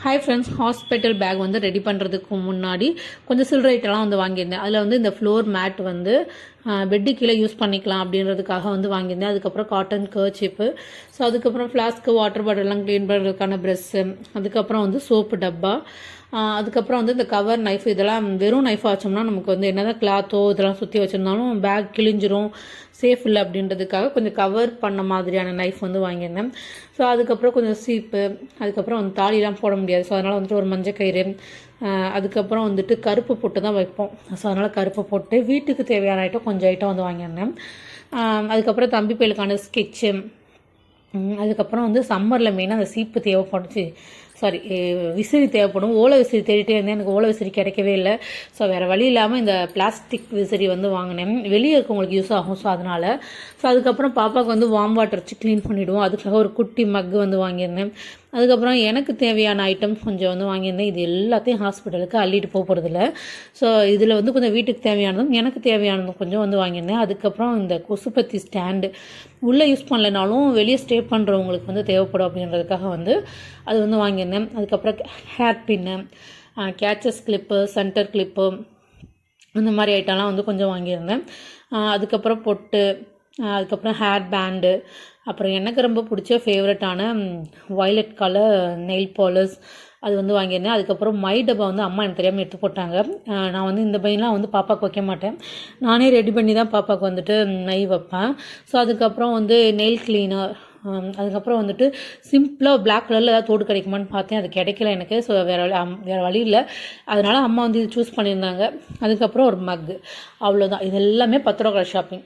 Hi friends, hospital back வந்து ready பண்ணுறதுக்கு முன்னாடி கொஞ்சம் சில்லற ஐட்டம்லாம் வந்து வாங்கியிருந்தேன். அதில் வந்து இந்த ஃப்ளோர் மேட் வந்து பெட்டு கீழே யூஸ் பண்ணிக்கலாம் அப்படின்றதுக்காக வந்து வாங்கியிருந்தேன். அதுக்கப்புறம் காட்டன் கர்ச்சிப்பு, ஸோ அதுக்கப்புறம் ஃப்ளாஸ்க்கு, வாட்டர் பாட்டில்லாம் க்ளீன் பண்ணுறதுக்கான ப்ரெஷ்ஷு, அதுக்கப்புறம் வந்து சோப்பு டப்பா, அதுக்கப்புறம் வந்து இந்த கவர் நைஃப். இதெல்லாம் வெறும் நைஃப் வச்சோம்னா நமக்கு வந்து என்ன தான் கிளாத்தோ இதெல்லாம் சுற்றி வச்சுருந்தாலும் பேக் கிழிஞ்சிரும், சேஃப் இல்லை அப்படின்றதுக்காக கொஞ்சம் கவர் பண்ண மாதிரியான நைஃப் வந்து வாங்கியிருந்தேன். ஸோ அதுக்கப்புறம் கொஞ்சம் சீப்பு, அதுக்கப்புறம் வந்து தாலிலாம் போட முடியாது, ஸோ அதனால் வந்துட்டு ஒரு மஞ்சள் கயிறு, அதுக்கப்புறம் வந்துட்டு கருப்பு போட்டு தான் வைப்போம், ஸோ அதனால் கருப்பு போட்டு வீட்டுக்கு தேவையான ஐட்டம் கொஞ்சம் ஐட்டம் வந்து வாங்கியிருந்தேன். அதுக்கப்புறம் தம்பி பையலுக்கான ஸ்கெட்சு, அதுக்கப்புறம் வந்து சம்மரில் மெயினாக அந்த சீப்பு தேவைப்படுச்சு, விசிறி தேவைப்படும். ஓலை விசிறி தேடிட்டே இருந்தேன், எனக்கு ஓலை விசிறி கிடைக்கவே இல்லை. ஸோ வேறு வழி இல்லாமல் இந்த பிளாஸ்டிக் விசிறி வந்து வாங்கினேன், வெளியே இருக்கவங்களுக்கு யூஸ் ஆகும், ஸோ அதனால். ஸோ அதுக்கப்புறம் பாப்பாவுக்கு வந்து வார்ம் வாட்டர் வச்சு க்ளீன் பண்ணிவிடுவோம், அதுக்காக ஒரு குட்டி மக்கு வந்து வாங்கியிருந்தேன். அதுக்கப்புறம் எனக்கு தேவையான ஐட்டம்ஸ் கொஞ்சம் வந்து வாங்கியிருந்தேன். இது எல்லாத்தையும் ஹாஸ்பிட்டலுக்கு அள்ளிட்டு போகிறதில்ல, ஸோ இதில் வந்து கொஞ்சம் வீட்டுக்கு தேவையானதும் எனக்கு தேவையானதும் கொஞ்சம் வந்து வாங்கியிருந்தேன். அதுக்கப்புறம் இந்த கொசுப்பத்தி ஸ்டாண்டு உள்ளே யூஸ் பண்ணலைனாலும் வெளியே ஸ்டே பண்ணுறவங்களுக்கு வந்து தேவைப்படும் அப்படின்றதுக்காக வந்து அது வந்து வாங்கியிருந்தேன். அதுக்கப்புறம் ஹேர் பின்னு, கேச்சஸ் கிளிப்பு, சென்டர் கிளிப்பு, அந்த மாதிரி ஐட்டம்லாம் வந்து கொஞ்சம் வாங்கியிருந்தேன். அதுக்கப்புறம் பொட்டு, அதுக்கப்புறம் ஹேர் பேண்டு, அப்புறம் எனக்கு ரொம்ப பிடிச்ச ஃபேவரட்டான வயலட் கலர் நெயில் பாலிஷ் அது வந்து வாங்கியிருந்தேன். அதுக்கப்புறம் மை டப்பா வந்து அம்மா எனக்கு தெரியாமல் எடுத்து போட்டாங்க. நான் வந்து இந்த பையன்லாம் வந்து பாப்பாவுக்கு வைக்க மாட்டேன், நானே ரெடி பண்ணி தான் பாப்பாவுக்கு வந்துட்டு நெய் வைப்பேன். ஸோ அதுக்கப்புறம் வந்து நெயில் கிளீனர், அதுக்கப்புறம் வந்துட்டு சிம்பிளாக பிளாக் கலரில் ஏதாவது தோடு கிடைக்குமான்னு பார்த்தேன், அது கிடைக்கல எனக்கு. ஸோ வேறு வழி இல்லை, அதனால் அம்மா வந்து இது சூஸ் பண்ணியிருந்தாங்க. அதுக்கப்புறம் ஒரு மக்கு, அவ்வளோதான். இது எல்லாமே 10 ரூபா ஷாப்பிங்.